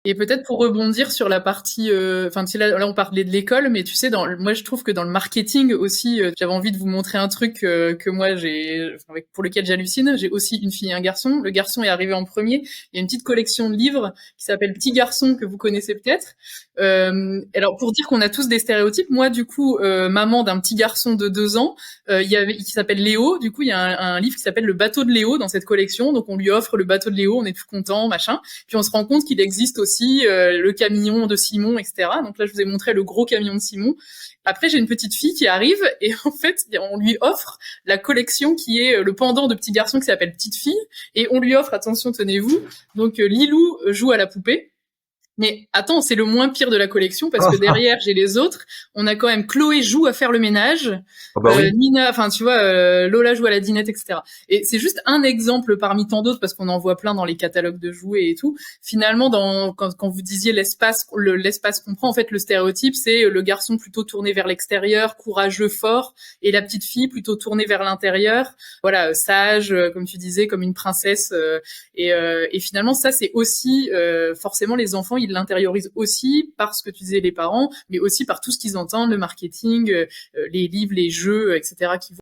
Et peut-être pour rebondir sur la partie, enfin, tu sais, là, on parlait de l'école, mais tu sais, moi, je trouve que dans le marketing aussi, j'avais envie de vous montrer un truc que moi, pour lequel j'hallucine. J'ai aussi une fille et un garçon. Le garçon est arrivé en premier. Il y a une petite collection de livres qui s'appelle Petit garçon que vous connaissez peut-être. Alors, pour dire qu'on a tous des stéréotypes, moi, du coup, maman d'un petit garçon de 2 ans, qui s'appelle Léo. Du coup, il y a un livre qui s'appelle Le bateau de Léo dans cette collection. Donc, on lui offre le bateau de Léo. On est tout content, machin. Puis on se rend compte qu'il existe aussi le camion de Simon, etc. Donc là, je vous ai montré le gros camion de Simon. Après, j'ai une petite fille qui arrive et en fait, on lui offre la collection qui est le pendant de Petit garçon qui s'appelle Petite fille et on lui offre, attention, tenez-vous, donc Lilou joue à la poupée. Mais attends, c'est le moins pire de la collection parce que Ah, derrière, j'ai les autres. On a quand même Chloé joue à faire le ménage, ah bah oui. Nina, enfin tu vois, Lola joue à la dinette, etc. Et c'est juste un exemple parmi tant d'autres parce qu'on en voit plein dans les catalogues de jouets et tout. Finalement, quand vous disiez l'espace qu'on prend, en fait, le stéréotype, c'est le garçon plutôt tourné vers l'extérieur, courageux, fort, et la petite fille plutôt tournée vers l'intérieur. Voilà, sage, comme tu disais, comme une princesse. Et finalement, ça, c'est aussi forcément les enfants, ils l'intériorisent aussi par ce que tu disais les parents, mais aussi par tout ce qu'ils entendent, le marketing, les livres, les jeux, etc. qui